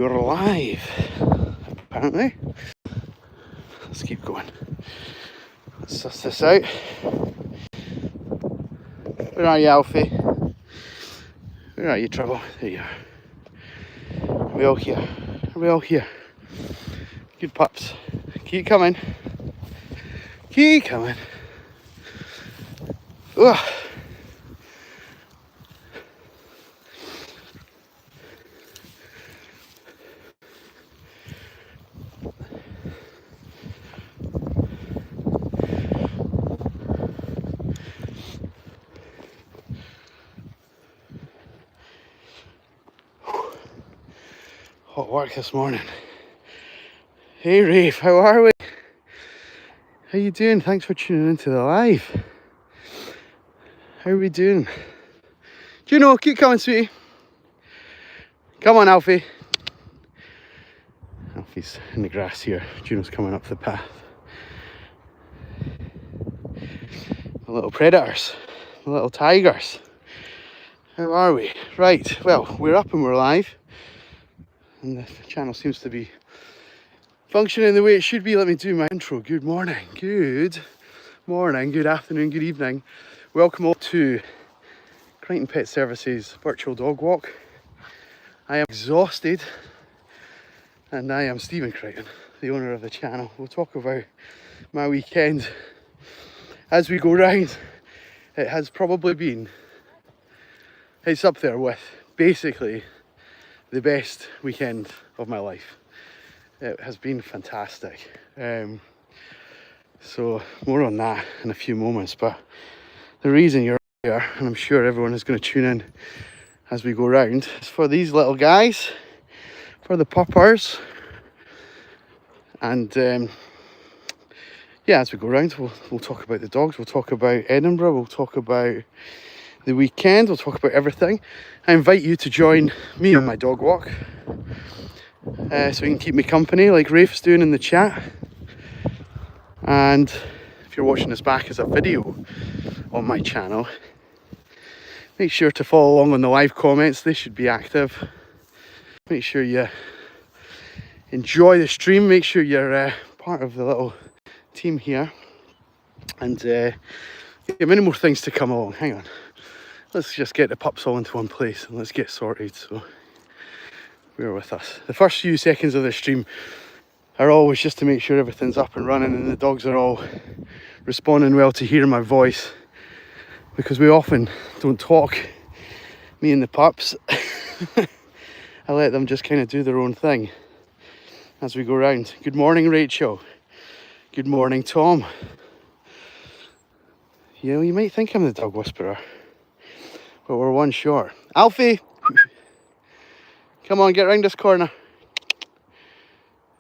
We're alive, apparently. Let's keep going. Let's suss this out. Where are you, Alfie? Where are you, Trouble? There you are. Are we all here? Are we all here? Good pups. Keep coming. Keep coming. Ugh. Hot work this morning. Hey Rafe, how are we? How you doing? Thanks for tuning into the live. How are we doing? Juno, keep coming, sweetie. Come on, Alfie. Alfie's in the grass here. Juno's coming up the path. The little predators, the little tigers. How are we? Right, well, we're up and we're live. And the channel seems to be functioning the way it should be. Let me do my intro. Good morning, good afternoon, good evening. Welcome all to Crighton Pet Services virtual dog walk. I am exhausted and I am Stephen Crighton, the owner of the channel. We'll talk about my weekend as we go round. It has probably been, it's up there with basically the best weekend of my life. It has been fantastic. So more on that in a few moments, but the reason you're here, and I'm sure everyone is going to tune in as we go round, is for these little guys, for the puppers. And yeah, as we go round, we'll talk about the dogs, we'll talk about Edinburgh, we'll talk about the weekend, we'll talk about everything. I invite you to join me on my dog walk, so you can keep me company like Rafe's doing in the chat. And if you're watching this back as a video on my channel, make sure to follow along on the live comments. They should be active. Make sure you enjoy the stream, make sure you're part of the little team here. And yeah, many more things to come along. Hang on, let's just get the pups all into one place and let's get sorted. So bear with us. The first few seconds of the stream are always just to make sure everything's up and running and the dogs are all responding well to hearing my voice, because we often don't talk, me and the pups. I let them just kind of do their own thing as we go round. Good morning, Rachel. Good morning, Tom. You know, you might think I'm the dog whisperer, but we're one short. Alfie! Come on, get round this corner.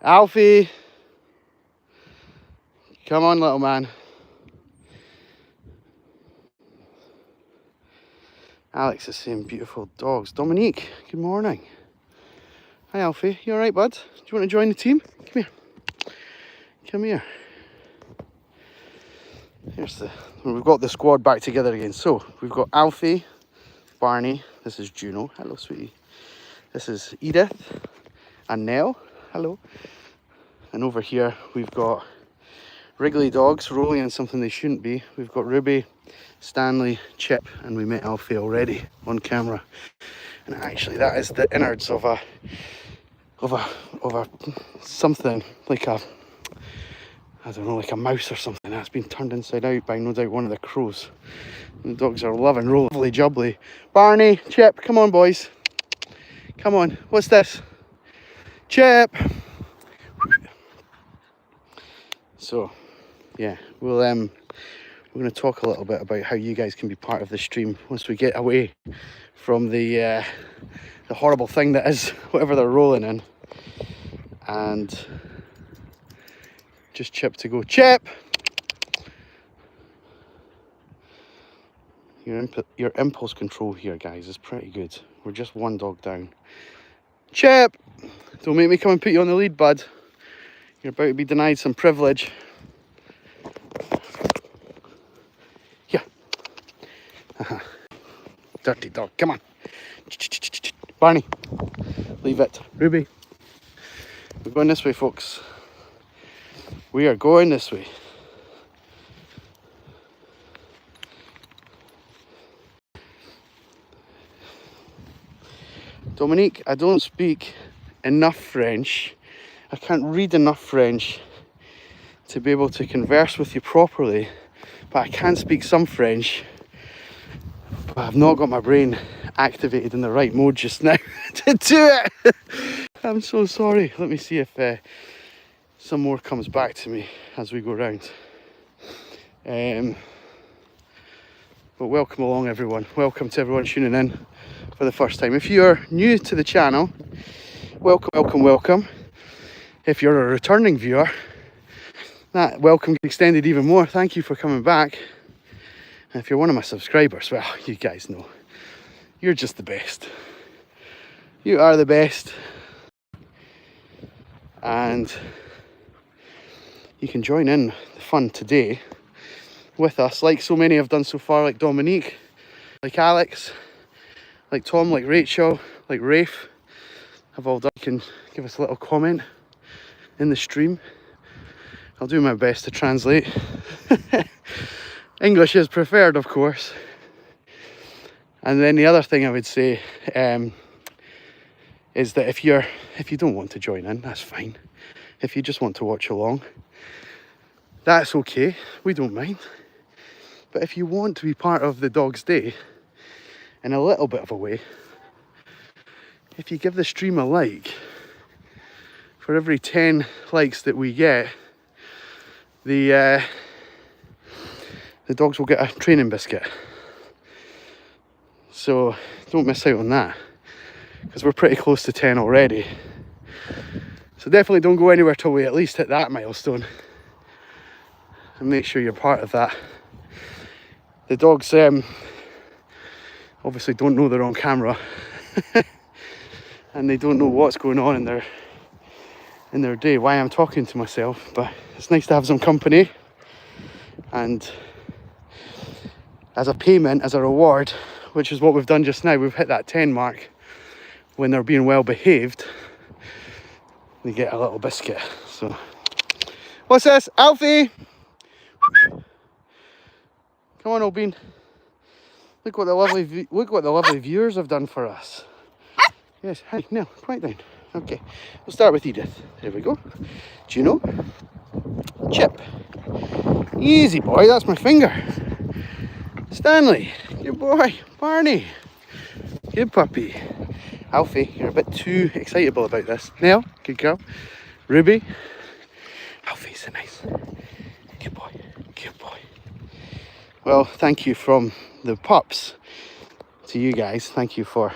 Alfie! Come on, little man. Alex is saying beautiful dogs. Dominique, good morning. Hi, Alfie. You alright, bud? Do you want to join the team? Come here. Come here. We've got the squad back together again. So, we've got Alfie, Barney. This is Juno. Hello, sweetie. This is Edith and Nell. Hello. And over here, we've got Wrigley dogs rolling in something they shouldn't be. We've got Ruby, Stanley, Chip, and we met Alfie already on camera. And actually, that is the innards of a something like a, I don't know, like a mouse or something that's been turned inside out by no doubt one of the crows. And the dogs are loving, lovely jubbly. Barney, Chip, come on, boys. Come on. What's this? Chip. So, yeah, we're going to talk a little bit about how you guys can be part of the stream once we get away from the horrible thing that is whatever they're rolling in. And just Chip to go. Chip! Your impulse control here, guys, is pretty good. We're just one dog down. Chip! Don't make me come and put you on the lead, bud. You're about to be denied some privilege. Here. Dirty dog, come on. Barney, leave it. Ruby, We're going this way, folks. We are going this way. Dominique, I don't speak enough French. I can't read enough French to be able to converse with you properly, but I can speak some French. But I've not got my brain activated in the right mode just now to do it. I'm so sorry. Let me see if some more comes back to me as we go round. But welcome along, everyone. Welcome to everyone tuning in for the first time. If you're new to the channel, welcome, welcome, welcome. If you're a returning viewer, that welcome gets extended even more. Thank you for coming back. And if you're one of my subscribers, well, you guys know, you're just the best. You are the best. And you can join in the fun today with us, like so many have done so far, like Dominique, like Alex, like Tom, like Rachel, like Rafe have all done. You can give us a little comment in the stream. I'll do my best to translate. English is preferred, of course. And then the other thing I would say is that if you don't want to join in, that's fine. If you just want to watch along, that's okay. We don't mind. But if you want to be part of the dog's day in a little bit of a way, if you give the stream a like, for every 10 likes that we get, the dogs will get a training biscuit. So don't miss out on that, because we're pretty close to 10 already. So definitely don't go anywhere till we at least hit that milestone, and make sure you're part of that. The dogs obviously don't know they're on camera and they don't know what's going on in their day, why I'm talking to myself, but it's nice to have some company. And as a payment, as a reward, which is what we've done just now, we've hit that 10 mark. When they're being well behaved, they get a little biscuit. So what's this, Alfie? Come on, Obin. Look what the lovely viewers have done for us. Yes, hi, no, quiet down. Okay, we'll start with Edith. There we go. Juno. Chip. Easy boy, that's my finger. Stanley. Good boy. Barney. Good puppy. Alfie, you're a bit too excitable about this. Nell, good girl. Ruby. Alfie's so nice. Good boy. Good boy. Well, thank you from the pups to you guys. Thank you for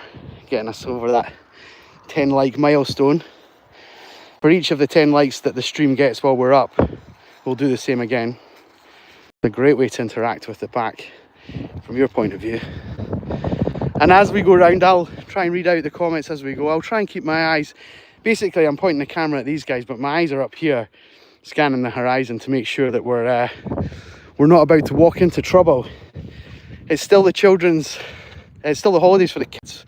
getting us over that 10 like milestone. For each of the 10 likes that the stream gets while we're up, we'll do the same again. It's a great way to interact with the pack from your point of view. And as we go around, I'll try and read out the comments as we go. I'll try and keep my eyes, basically I'm pointing the camera at these guys, but my eyes are up here scanning the horizon to make sure that we're not about to walk into trouble. It's still the holidays for the kids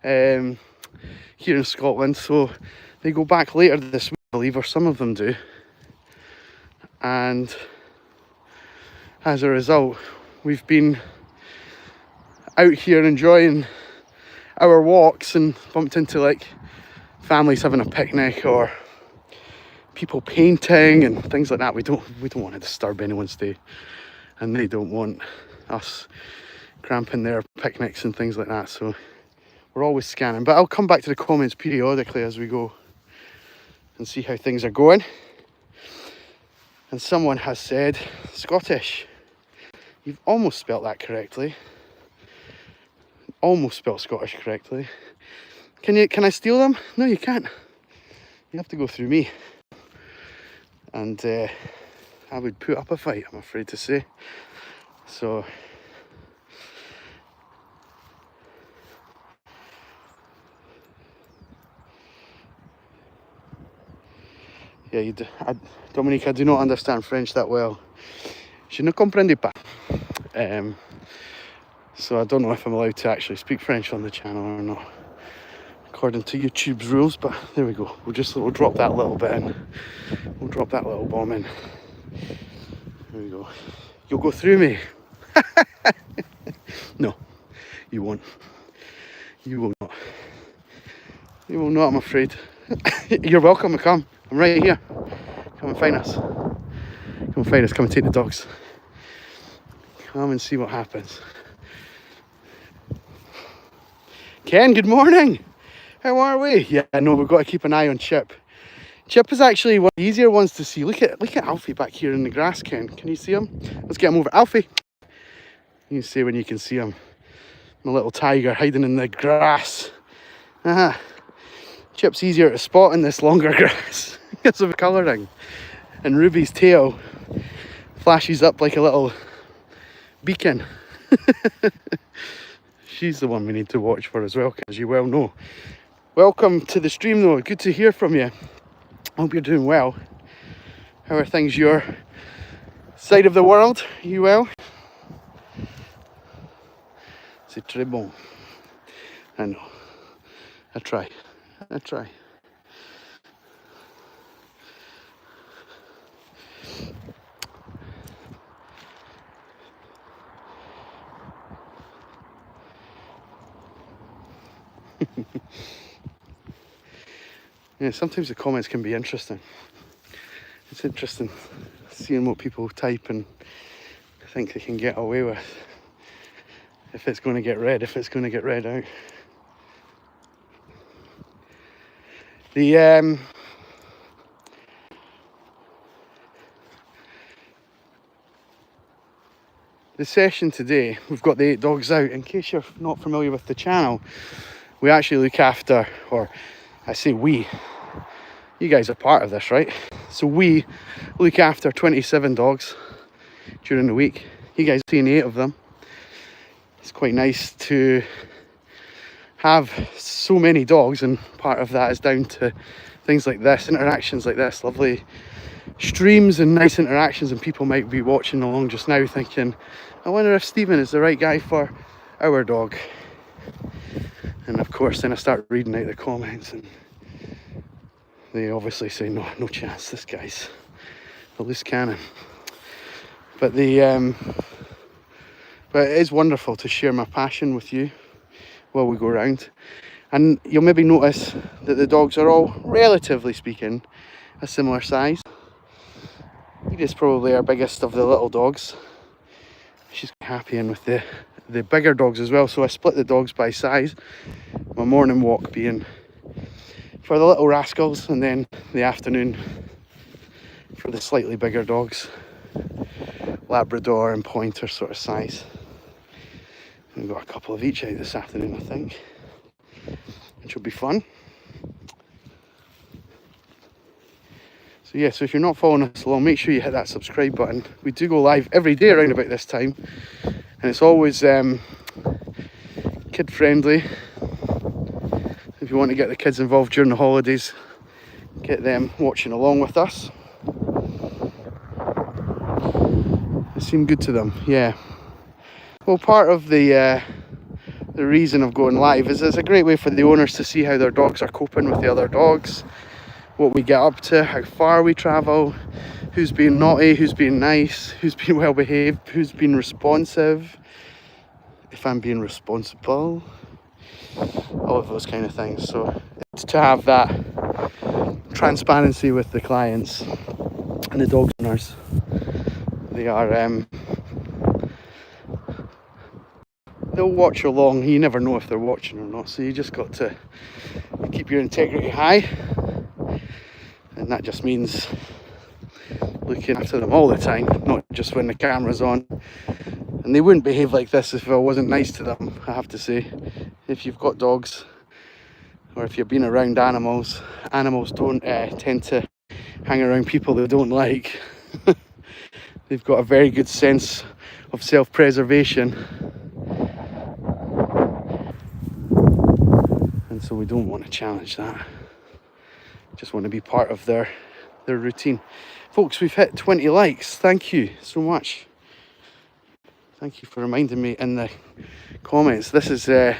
here in Scotland, so they go back later this week, I believe, or some of them do. And as a result, we've been out here enjoying our walks and bumped into like families having a picnic or people painting and things like that. We don't want to disturb anyone's day, and they don't want us cramping their picnics and things like that, so we're always scanning. But I'll come back to the comments periodically as we go and see how things are going. And someone has said Scottish. You've almost spelt that correctly. Almost spelt Scottish correctly. Can I steal them? No, you can't. You have to go through me. And I would put up a fight, I'm afraid to say. So yeah, Dominique, I do not understand French that well. Je ne comprends pas. So I don't know if I'm allowed to actually speak French on the channel or not. according to YouTube's rules, but there we go. We'll drop that little bit in. We'll drop that little bomb in. There we go. You'll go through me. No, you won't. You will not. You will not, I'm afraid. You're welcome to come. I'm right here. Come and find us. Come and find us. Come and take the dogs. Come and see what happens. Ken, good morning. How are we? Yeah, no, we've got to keep an eye on Chip. Chip is actually one of the easier ones to see. Look at Alfie back here in the grass, Ken. Can you see him? Let's get him over. Alfie. You can see when you can see him. My little tiger hiding in the grass. Chip's easier to spot in this longer grass because of the colouring. And Ruby's tail flashes up like a little beacon. She's the one we need to watch for as well, as you well know. Welcome to the stream though, good to hear from you. Hope you're doing well. How are things your side of the world? Are you well? C'est très bon. I know. I try. Yeah, sometimes the comments can be interesting. It's interesting seeing what people type and think they can get away with. If it's going to get read out. The session today, we've got the 8 dogs out. In case you're not familiar with the channel, we actually look after, or I say we, you guys are part of this, right? So we look after 27 dogs during the week. You guys have seen 8 of them. It's quite nice to have so many dogs, and part of that is down to things like this, interactions like this, lovely streams and nice interactions, and people might be watching along just now thinking, I wonder if Stephen is the right guy for our dog. And of course then I start reading out the comments and they obviously say no chance, this guy's a loose cannon. But but it is wonderful to share my passion with you while we go around. And you'll maybe notice that the dogs are all, relatively speaking, a similar size. Edith's probably our biggest of the little dogs. She's happy in with the bigger dogs as well, so I split the dogs by size. My morning walk being for the little rascals, and then the afternoon for the slightly bigger dogs, Labrador and Pointer sort of size. We've got a couple of each out this afternoon, I think, which will be fun. So yeah, so if you're not following us along, make sure you hit that subscribe button. We do go live every day around about this time, and it's always kid friendly. If you want to get the kids involved during the holidays, get them watching along with us. It seemed good to them, yeah. Well, part of the reason of going live is it's a great way for the owners to see how their dogs are coping with the other dogs, what we get up to, how far we travel, who's being naughty, who's being nice, who's being well behaved, who's been responsive, if I'm being responsible, all of those kind of things. So it's to have that transparency with the clients and the dog owners. They are they'll watch along. You never know if they're watching or not, so you just got to keep your integrity high, and that just means looking after them all the time, not just when the camera's on. And they wouldn't behave like this if I wasn't nice to them, I have to say. If you've got dogs, or if you've been around animals, animals don't tend to hang around people they don't like. They've got a very good sense of self-preservation, and so we don't want to challenge that. Just want to be part of their routine. Folks, we've hit 20 likes. Thank you so much. Thank you for reminding me in the comments. This is the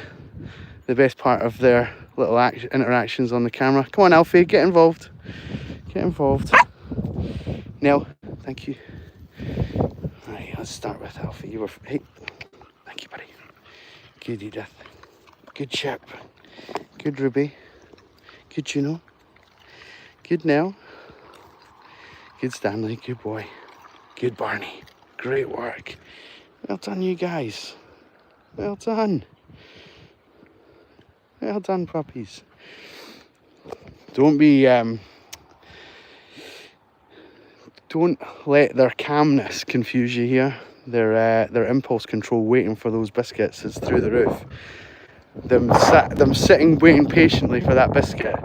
best part of their little interactions on the camera. Come on, Alfie, get involved. Get involved. Nell, thank you. Right, let's start with Alfie. You were, hey, thank you, buddy. Good, Edith. Good Chip. Good Ruby. Good Juno. Good Nell. Good Stanley. Good boy. Good Barney. Great work. Well done, you guys. Well done. Well done, puppies. Don't be, don't let their calmness confuse you here. Their impulse control waiting for those biscuits is through the roof. Them sitting waiting patiently for that biscuit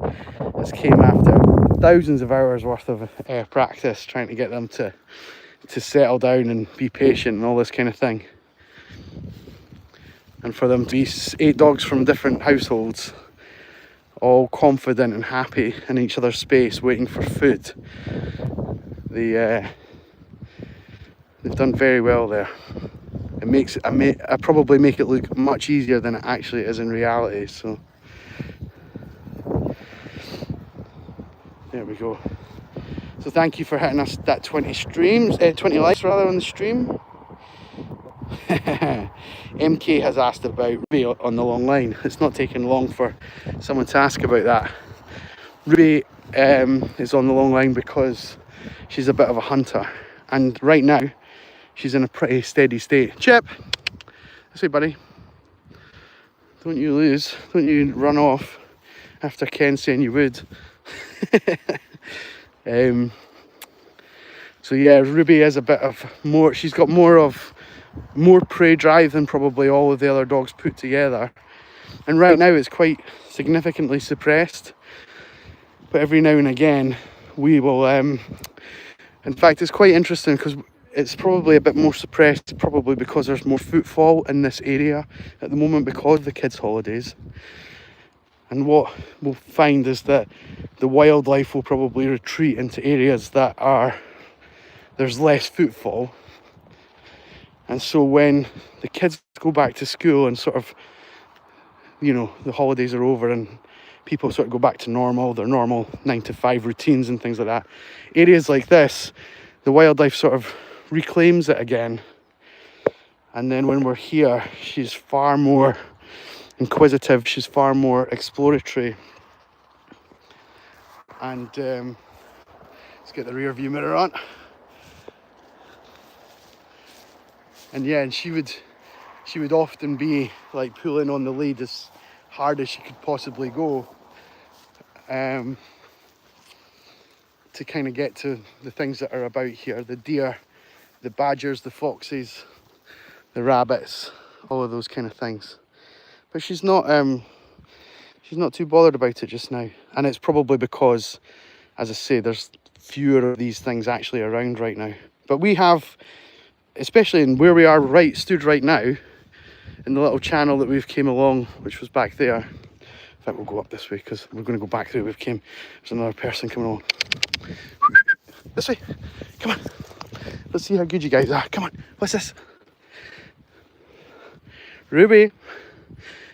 has came after thousands of hours worth of practice trying to get them to settle down and be patient and all this kind of thing. And for them to be 8 dogs from different households, all confident and happy in each other's space, waiting for food. They've done very well there. I probably make it look much easier than it actually is in reality. So there we go. So thank you for hitting us that 20 likes rather on the stream. MK has asked about Ruby on the long line. It's not taking long for someone to ask about that. Ruby is on the long line because she's a bit of a hunter, and right now she's in a pretty steady state. Chip, this way, buddy. Don't you lose. Don't you run off after Ken saying you would. So yeah, Ruby is a bit of more. She's got more prey drive than probably all of the other dogs put together, and right now it's quite significantly suppressed, but every now and again we will in fact it's quite interesting because it's probably a bit more suppressed, probably because there's more footfall in this area at the moment because of the kids' holidays. And what we'll find is that the wildlife will probably retreat into areas that there's less footfall. And so when the kids go back to school and sort of, the holidays are over and people sort of go back to their normal 9 to 5 routines and things like that, areas like this, the wildlife sort of reclaims it again. And then when we're here, she's far more inquisitive, she's far more exploratory. And let's get the rear view mirror on. And yeah, and she would often be like pulling on the lead as hard as she could possibly go to kind of get to the things that are about here: the deer, the badgers, the foxes, the rabbits, all of those kind of things. But she's not too bothered about it just now, and it's probably because, as I say, there's fewer of these things actually around right now. But we have, especially in where we are stood right now, in the little channel that we've came along, which was back there. In fact, we'll go up this way because we're going to go back through. There's another person coming along. This way, come on. Let's see how good you guys are. Come on, what's this? Ruby.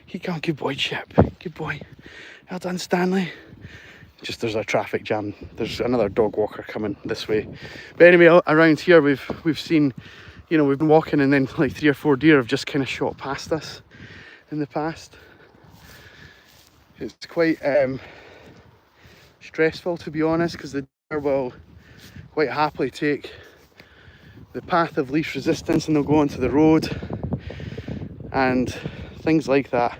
Keep going, good boy, Chip. Good boy. Well done, Stanley. Just there's a traffic jam. There's another dog walker coming this way. But anyway, around here we've seen, we've been walking and then like 3 or 4 deer have just kind of shot past us in the past. It's quite stressful, to be honest, because the deer will quite happily take the path of least resistance and they'll go onto the road and things like that.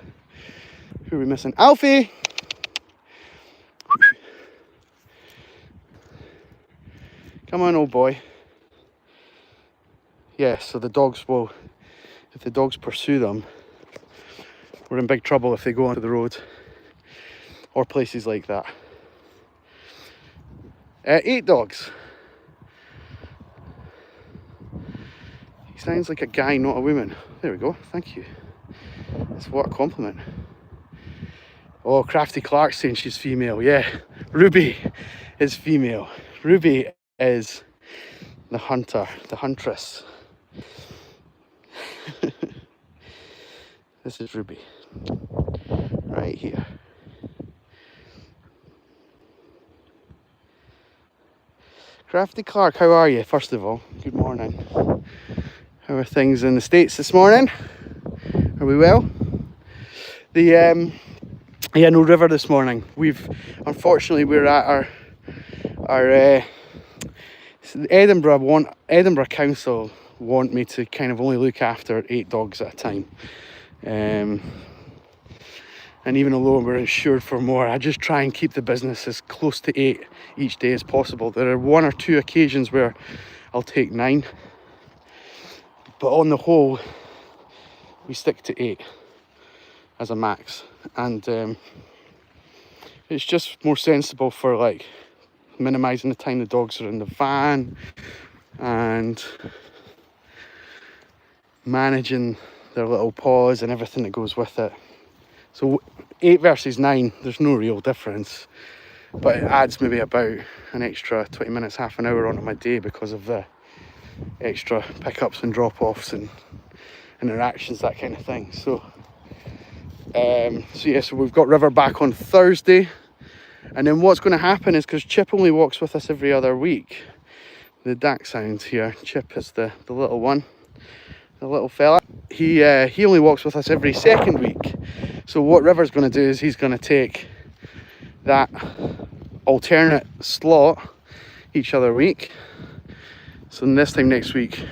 Who are we missing? Alfie! Come on, old boy. Yeah, so the dogs will, if the dogs pursue them, we're in big trouble if they go onto the road or places like that. 8 dogs. He sounds like a guy, not a woman. There we go, thank you. That's what a compliment. Oh, Crafty Clark's saying she's female. Yeah, Ruby is female. Ruby is the hunter, the huntress. This is Ruby, right here. Crafty Clark, how are you? First of all, good morning. How are things in the States this morning? Are we well? The no river this morning. Unfortunately we're at our Edinburgh Council want me to kind of only look after 8 dogs at a time. And even although we're insured for more, I just try and keep the business as close to 8 each day as possible. There are 1 or 2 occasions where I'll take 9, but on the whole we stick to 8 as a max. And it's just more sensible for like minimising the time the dogs are in the van and managing their little paws and everything that goes with it. So 8 versus 9, there's no real difference, but it adds maybe about an extra 20 minutes, half an hour onto my day because of the extra pickups and drop-offs and interactions, that kind of thing. So so we've got River back on Thursday, and then what's going to happen is, because Chip only walks with us every other week, the dachshund here, Chip is the little one, the little fella, he only walks with us every second week. So what River's going to do is he's going to take that alternate slot each other week. So this time next week,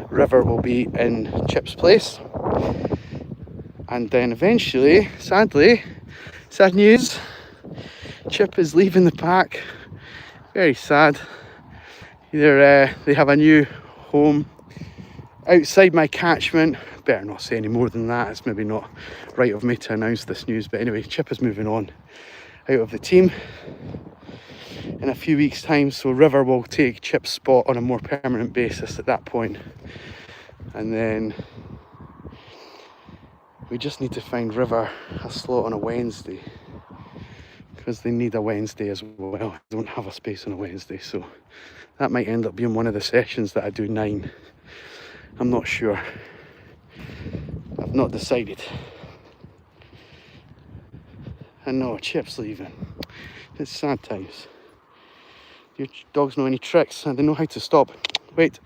River will be in Chip's place. And then eventually, sadly, sad news, Chip is leaving the pack. Very sad. They have a new home outside my catchment. Better not say any more than that. It's maybe not right of me to announce this news, but anyway, Chip is moving on out of the team in a few weeks' time, so River will take Chip's spot on a more permanent basis at that point. And then we just need to find River a slot on a Wednesday, because they need a Wednesday as well. I don't have a space on a Wednesday, so that might end up being one of the sessions that I do 9. I'm not sure. I've not decided. I know, Chip's leaving. It's sad times. Your dogs know any tricks and they know how to stop. Wait.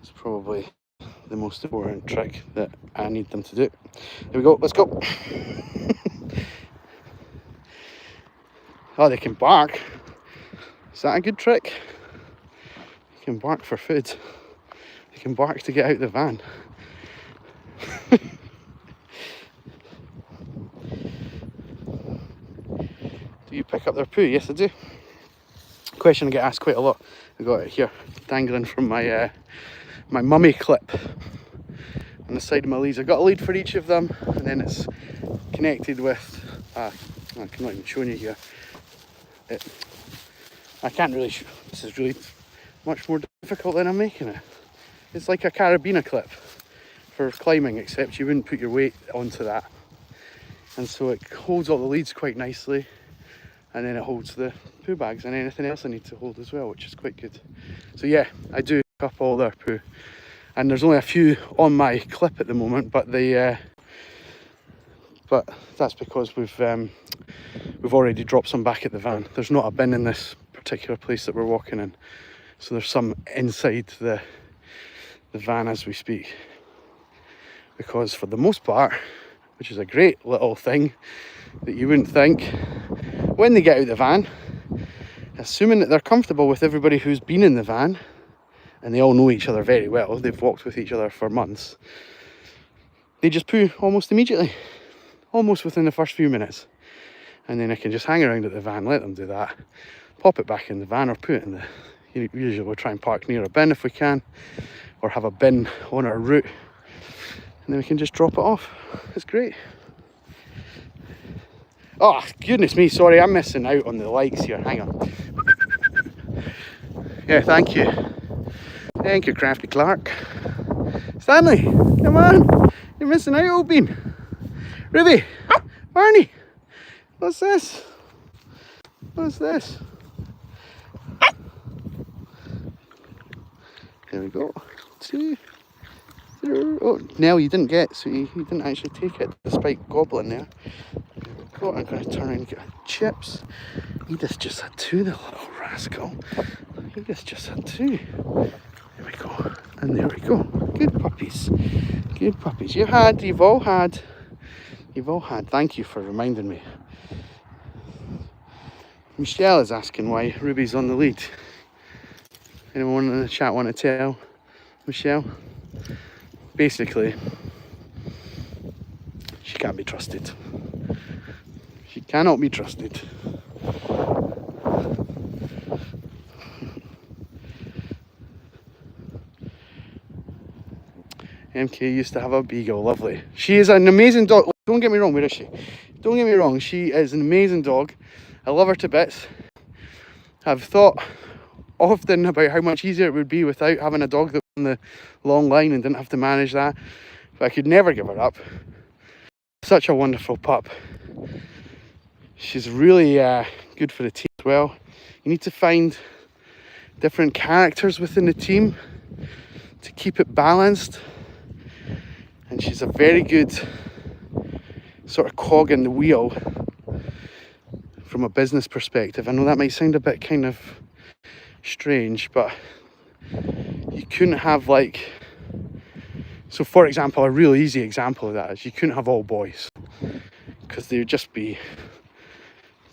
It's probably the most important trick that I need them to do. Here we go, let's go. Oh, they can bark. Is that a good trick? They can bark for food. They can bark to get out the van. Do you pick up their poo? Yes, I do. Question I get asked quite a lot. I got it here, dangling from my my mummy clip on the side of my leads. I've got a lead for each of them, and then it's connected with I'm not even showing you here. I can't really this is really much more difficult than I'm making it. It's like a carabiner clip for climbing, except you wouldn't put your weight onto that, and so it holds all the leads quite nicely, and then it holds the poo bags and anything else I need to hold as well, which is quite good. So yeah, I do pick up all their poo, and there's only a few on my clip at the moment, but but that's because we've already dropped some back at the van. There's not a bin in this particular place that we're walking in, so there's some inside the van as we speak, because for the most part, which is a great little thing that you wouldn't think, when they get out of the van, assuming that they're comfortable with everybody who's been in the van, and they all know each other very well, they've walked with each other for months, they just poo almost immediately, almost within the first few minutes. And then I can just hang around at the van, let them do that, pop it back in the van, or put it in the, usually we'll try and park near a bin if we can, or have a bin on our route, and then we can just drop it off. It's great. Oh, goodness me, sorry, I'm missing out on the likes here. Hang on. Yeah, thank you. Thank you, Crafty Clark. Stanley, come on. You're missing out, old bean. Ruby, Barney, what's this? What's this? There we go. 2, 3. Oh, Nell, you didn't get, so you didn't actually take it, despite gobbling there. There we I'm going to turn around and get chips. Edith just had 2, the little rascal. Edith just had 2. There we go. And there we go. Good puppies. Good puppies. You've all had. Thank you for reminding me. Michelle is asking why Ruby's on the lead. Anyone in the chat want to tell Michelle? Basically, she can't be trusted. She cannot be trusted. MK used to have a beagle, lovely. She is an amazing dog. Don't get me wrong, where is she? Don't get me wrong, she is an amazing dog. I love her to bits. I've thought often about how much easier it would be without having a dog that was on the long line and didn't have to manage that. But I could never give her up. Such a wonderful pup. She's really good for the team as well. You need to find different characters within the team to keep it balanced. And she's a very good sort of cog in the wheel from a business perspective. I know that might sound a bit kind of strange, but you couldn't have like, so for example, a real easy example of that is you couldn't have all boys, because they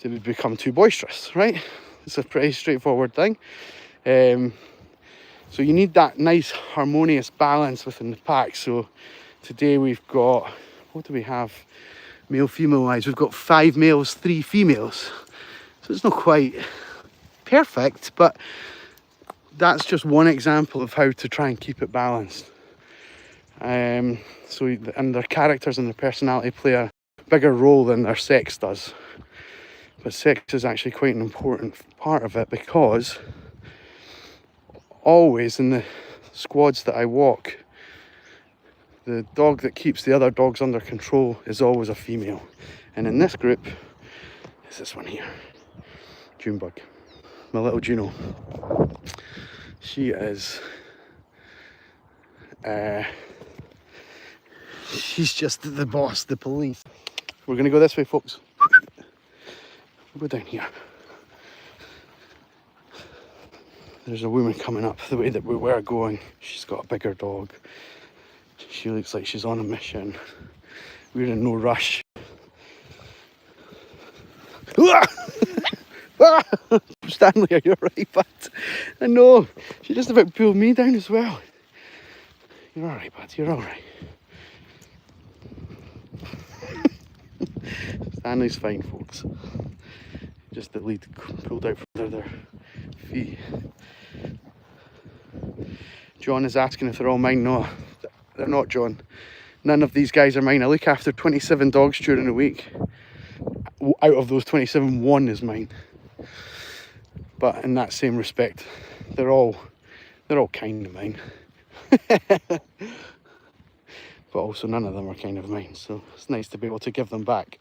would become too boisterous, right? It's a pretty straightforward thing. So you need that nice harmonious balance within the pack. So today we've got, what do we have? Male, female wise, we've got 5 males, 3 females. So it's not quite perfect, but that's just one example of how to try and keep it balanced. And their characters and their personality play a bigger role than their sex does. But sex is actually quite an important part of it, because always in the squads that I walk, the dog that keeps the other dogs under control is always a female. And in this group is this one here, Junebug, my little Juno. She is, she's just the boss, the police. We're going to go this way, folks. We'll go down here. There's a woman coming up the way that we were going. She's got a bigger dog. She looks like she's on a mission. We're in no rush. Stanley, are you alright, bud? I know. She just about pulled me down as well. You're alright, bud. You're alright. Stanley's fine, folks. Just the lead pulled out from their feet. John is asking if they're all mine. No, they're not, John. None of these guys are mine. I look after 27 dogs during the week. Out of those 27, 1 is mine. But in that same respect, they're all kind of mine. But also none of them are kind of mine, so it's nice to be able to give them back.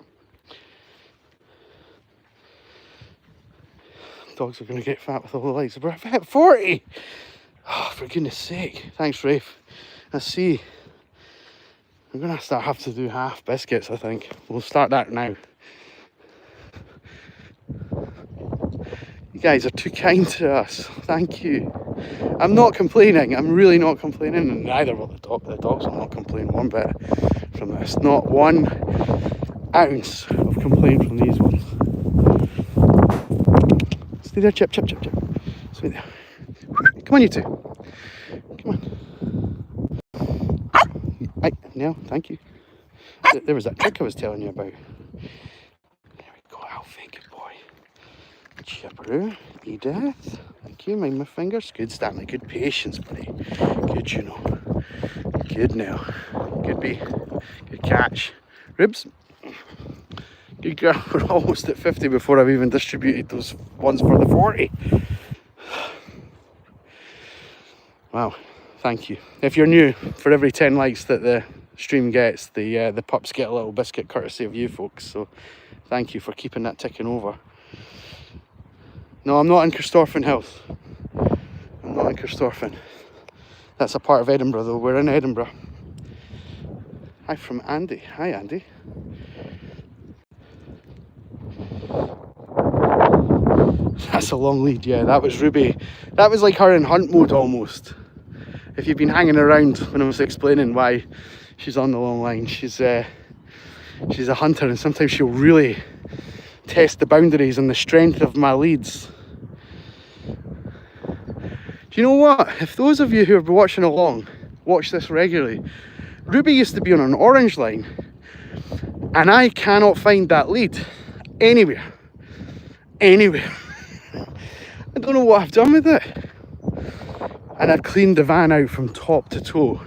Dogs are going to get fat with all the lights. We're at 40! Oh, for goodness sake. Thanks, Rafe. I see. We're going to have to do half biscuits, I think. We'll start that now. You guys are too kind to us. Thank you. I'm not complaining. I'm really not complaining, and neither will the dog. The dogs will not complain one bit from this. Not 1 ounce of complaint from these ones. Stay there, Chip. Stay there. Come on, you two. Come on. Right, no, thank you. There was that trick I was telling you about. There we go, Alfie, good boy. Chipper, Edith. Thank you, mind my fingers. Good, Stanley, good patience, buddy. Good, you know. Good now. Good bee. Good catch. Ribs. Good girl. We're almost at 50 before I've even distributed those ones for the 40. Wow, thank you. If you're new, for every 10 likes that the stream gets, the pups get a little biscuit courtesy of you folks. So thank you for keeping that ticking over. No, I'm not in Christorfen Health. I'm not in Christorfen. That's a part of Edinburgh though. We're in Edinburgh. Hi from Andy. Hi, Andy. That's a long lead, yeah. That was Ruby. That was like her in hunt mode almost. If you've been hanging around when I was explaining why she's on the long line, she's a hunter, and sometimes she'll really test the boundaries and the strength of my leads. Do you know what? If those of you who have been watching along watch this regularly, Ruby used to be on an orange line, and I cannot find that lead anywhere. Anywhere. I don't know what I've done with it. And I'd cleaned the van out from top to toe.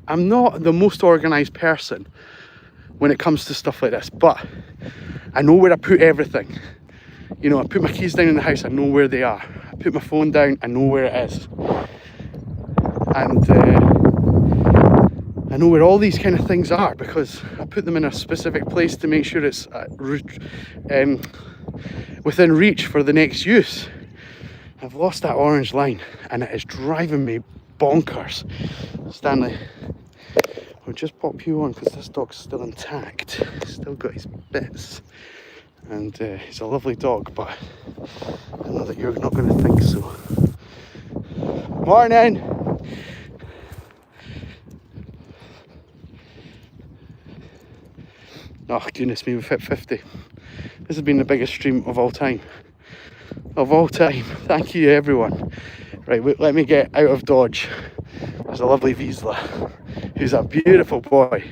I'm not the most organised person when it comes to stuff like this, but I know where I put everything. You know, I put my keys down in the house, I know where they are. I put my phone down, I know where it is. And I know where all these kind of things are because I put them in a specific place to make sure it's within reach for the next use. I've lost that orange line and it is driving me bonkers. Stanley, I'll just pop you on because this dog's still intact. He's still got his bits. And he's a lovely dog, but I know that you're not going to think so. Morning! Oh goodness me, we've hit 50. This has been the biggest stream of all time. Of all time. Thank you everyone. Right, let me get out of Dodge. There's a lovely Wiesla, who's a beautiful boy.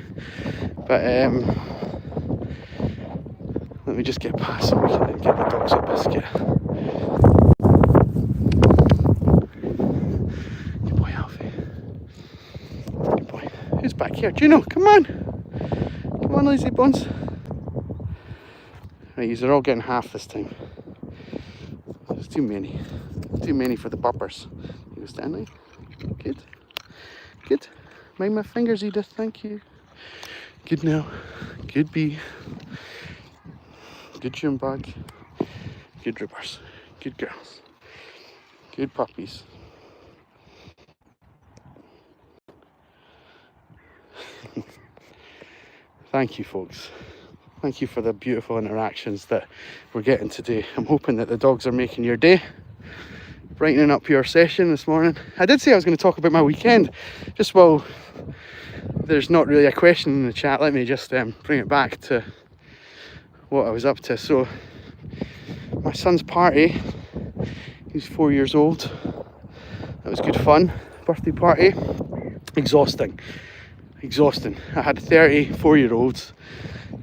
But let me just get past so we can get the dogs a biscuit. Good boy, Alfie. Good boy. Who's back here? Juno, come on. Come on, lazy bones. Right, these are all getting half this time. There's too many. Too many for the puppers. You Stanley. Good. Good. Mind my fingers, Edith. Thank you. Good now. Good bee. Good June bug. Good rippers. Good girls. Good puppies. Thank you, folks. Thank you for the beautiful interactions that we're getting today. I'm hoping that the dogs are making your day, brightening up your session this morning. I did say I was going to talk about my weekend. Just while there's not really a question in the chat, let me just bring it back to what I was up to. So, my son's party, he's 4 years old. That was good fun. Birthday party. Exhausting. I had 30 4-year-olds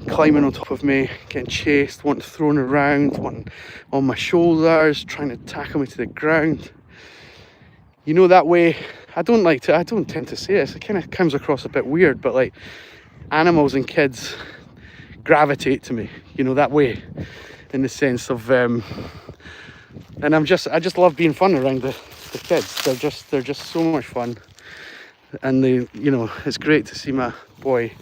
climbing on top of me, getting chased, wanting thrown around, wanting on my shoulders, trying to tackle me to the ground. You know, that way, I don't tend to say this, it kind of comes across a bit weird, but like animals and kids gravitate to me, you know, that way, in the sense of and I just love being fun around the kids. They're just so much fun. And they, you know, it's great to see my boy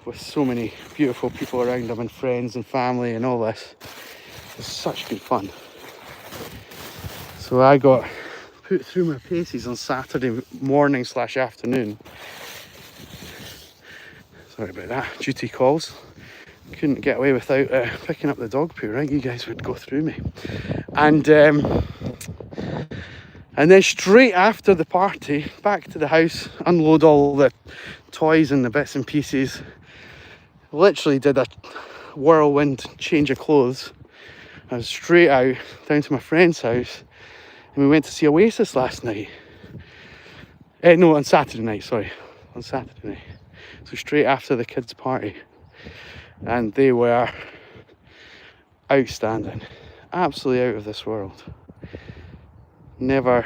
with so many beautiful people around him and friends and family and all this. It's such good fun. So I got put through my paces on Saturday morning / afternoon. Sorry about that, duty calls. Couldn't get away without picking up the dog poo, right? You guys would go through me. And then straight after the party, back to the house, unload all the toys and the bits and pieces. Literally did a whirlwind change of clothes. I was straight out, down to my friend's house, and we went to see Oasis last night. No, on Saturday night, sorry. On Saturday night. So straight after the kids' party. And they were outstanding. Absolutely out of this world. Never.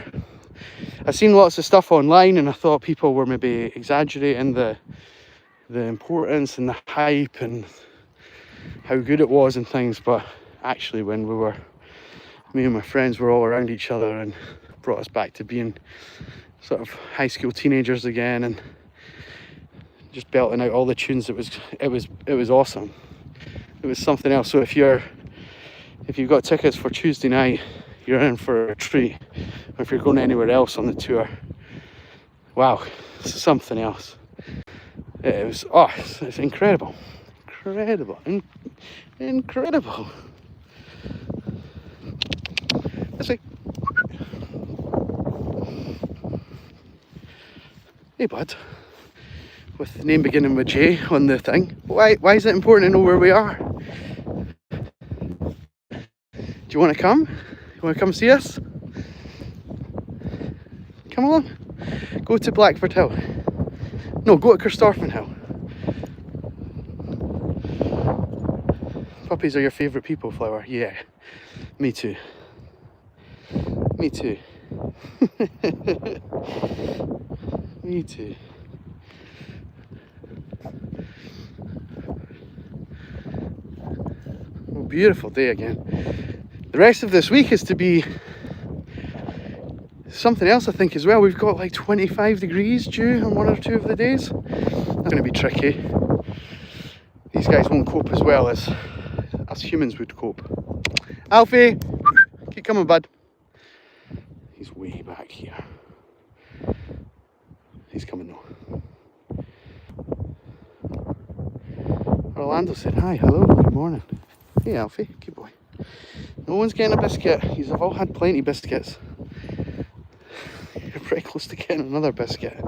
I've seen lots of stuff online and I thought people were maybe exaggerating the importance and the hype and how good it was and things, but actually when me and my friends were all around each other and brought us back to being sort of high school teenagers again and just belting out all the tunes, it was awesome. It was something else. So if you've got tickets for Tuesday night, you're in for a treat. Or if you're going anywhere else on the tour, wow, it's something else. It's incredible. Incredible. This way. Hey bud, with the name beginning with J on the thing. Why is it important to know where we are? Do you want to come? You want to come see us? Come along. Go to Blackford Hill. No, go to Christorfen Hill. Puppies are your favourite people, Flower. Yeah, me too. Me too. Me too. Oh, beautiful day again. The rest of this week is to be something else, I think, as well. We've got like 25 degrees due on one or two of the days. That's going to be tricky. These guys won't cope as well as us humans would cope. Alfie! Keep coming, bud. He's way back here. He's coming though. Orlando said hi, hello, good morning. Hey Alfie, good boy. No one's getting a biscuit. You've all had plenty of biscuits. You're pretty close to getting another biscuit.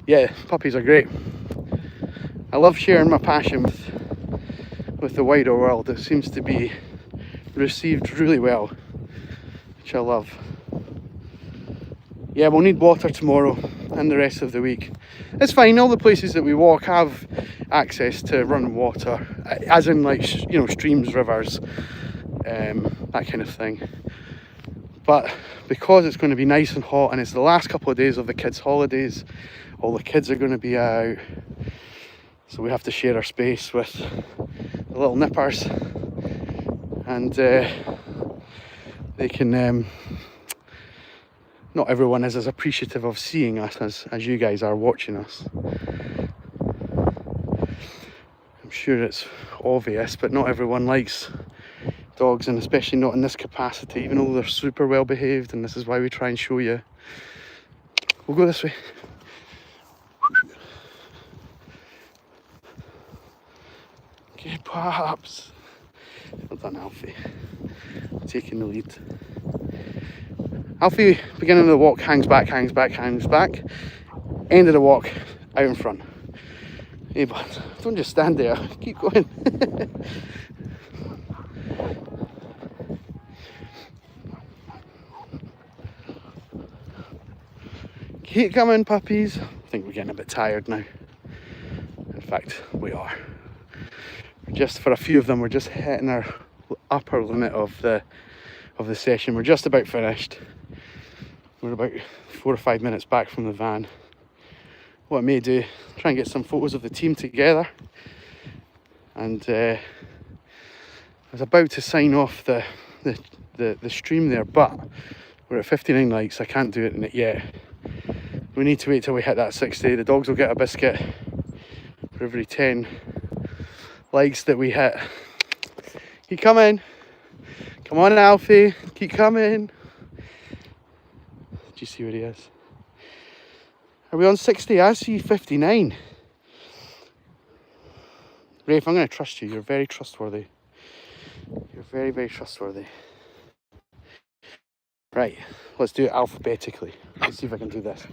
Yeah, puppies are great. I love sharing my passion with the wider world. It seems to be received really well, which I love. Yeah, we'll need water tomorrow and the rest of the week. It's fine, all the places that we walk have access to running water, as in like, you know, streams, rivers, that kind of thing. But because it's going to be nice and hot and it's the last couple of days of the kids' holidays, all the kids are going to be out, so we have to share our space with the little nippers, and they can not everyone is as appreciative of seeing us as you guys are watching us. I'm sure it's obvious, but not everyone likes dogs, and especially not in this capacity, even though they're super well behaved, and this is why we try and show you. We'll go this way. Good pups. Well done, Alfie. Taking the lead. Alfie, beginning of the walk, hangs back, hangs back, hangs back. End of the walk, out in front. Hey bud, don't just stand there, keep going. Keep coming, puppies. I think we're getting a bit tired now. In fact, we are. Just for a few of them, we're just hitting our upper limit of the session. We're just about finished. We're about 4 or 5 minutes back from the van. What I may do, try and get some photos of the team together. And I was about to sign off the stream there, but we're at 59 likes. I can't do it yet. We need to wait till we hit that 60. The dogs will get a biscuit for every 10 likes that we hit. Keep coming. Come on, Alfie. Keep coming. Do you see where he is? Are we on 60? I see 59. Rafe, I'm going to trust you. You're very trustworthy. You're very, very trustworthy. Right, let's do it alphabetically. Let's see if I can do this.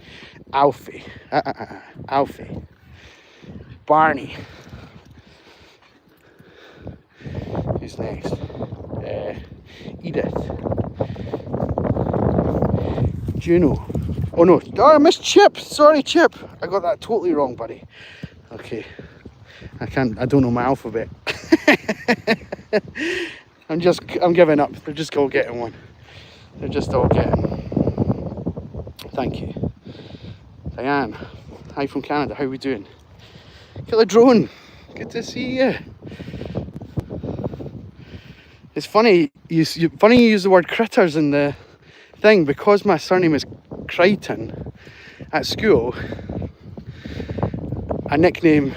Alfie. Alfie. Barney. Who's next? Edith. Juno. Oh no, I missed Chip. Sorry, Chip. I got that totally wrong, buddy. Okay. I don't know my alphabet. I'm giving up. They're just all getting one. They're just all getting. Thank you. Diane. Hi from Canada. How are we doing? Killer Drone. Good to see you. It's funny you use the word critters in the thing, because my surname is Crighton. At school, a nickname,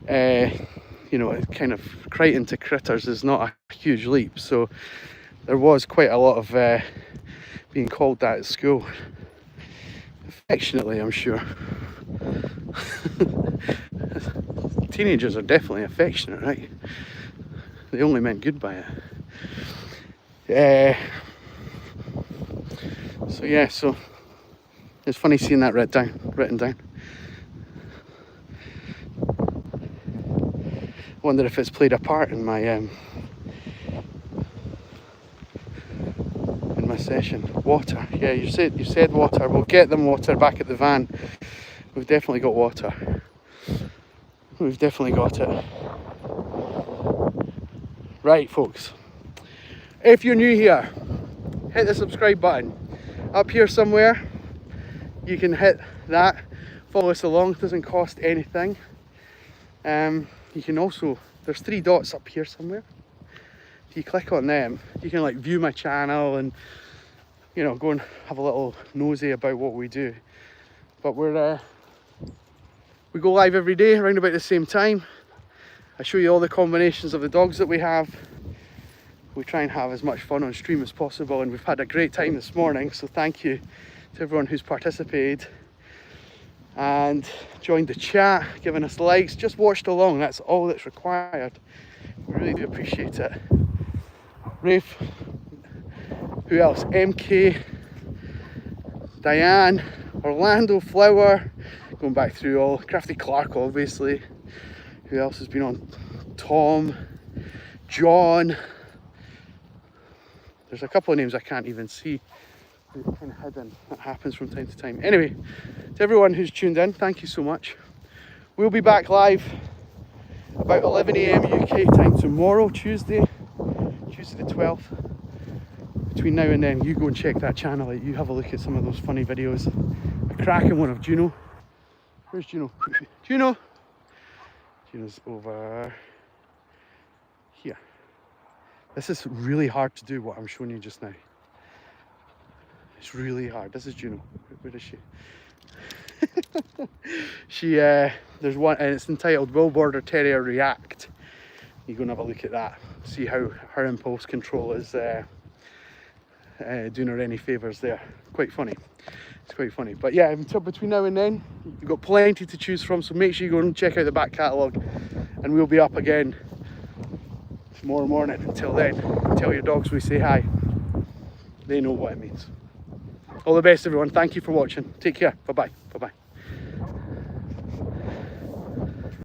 you know, kind of Crighton to critters is not a huge leap, so there was quite a lot of being called that at school. Affectionately, I'm sure. teenagers are definitely affectionate, right? They only meant good by it. So yeah, so it's funny seeing that written down. Wonder if it's played a part in my session. Water, yeah, you said water. We'll get them water back at the van. We've definitely got water. We've definitely got it. Right, folks, if you're new here, hit the subscribe button up here somewhere. You can hit that, follow us along. It doesn't cost anything. You can also, there's 3 dots up here somewhere. If you click on them, you can like view my channel and, you know, go and have a little nosy about what we do. But we go live every day around about the same time. I show you all the combinations of the dogs that we have. We try and have as much fun on stream as possible, and we've had a great time this morning, so thank you to everyone who's participated and joined the chat, given us likes, just watched along. That's all that's required. We really do appreciate it. Rafe, who else? MK, Diane, Orlando, Flower, going back through all, Crafty Clark obviously. Who else has been on? Tom, John. There's a couple of names I can't even see. They're kind of hidden. That happens from time to time. Anyway, to everyone who's tuned in, thank you so much. We'll be back live about 11 AM UK time tomorrow, Tuesday the 12th. Between now and then, you go and check that channel out. You have a look at some of those funny videos. A cracking one of Juno. Where's Juno? Juno! Juno's over here. This is really hard to do, what I'm showing you just now. It's really hard. This is Juno. Where is she? There's one, and it's entitled Will Border Terrier React. You go and have a look at that. See how her impulse control is doing her any favours there. Quite funny. It's quite funny. But yeah, until between now and then, you've got plenty to choose from, so make sure you go and check out the back catalogue, and we'll be up again tomorrow morning. Until then, tell your dogs we say hi. They know what it means. All the best, everyone. Thank you for watching. Take care. Bye-bye. Bye-bye.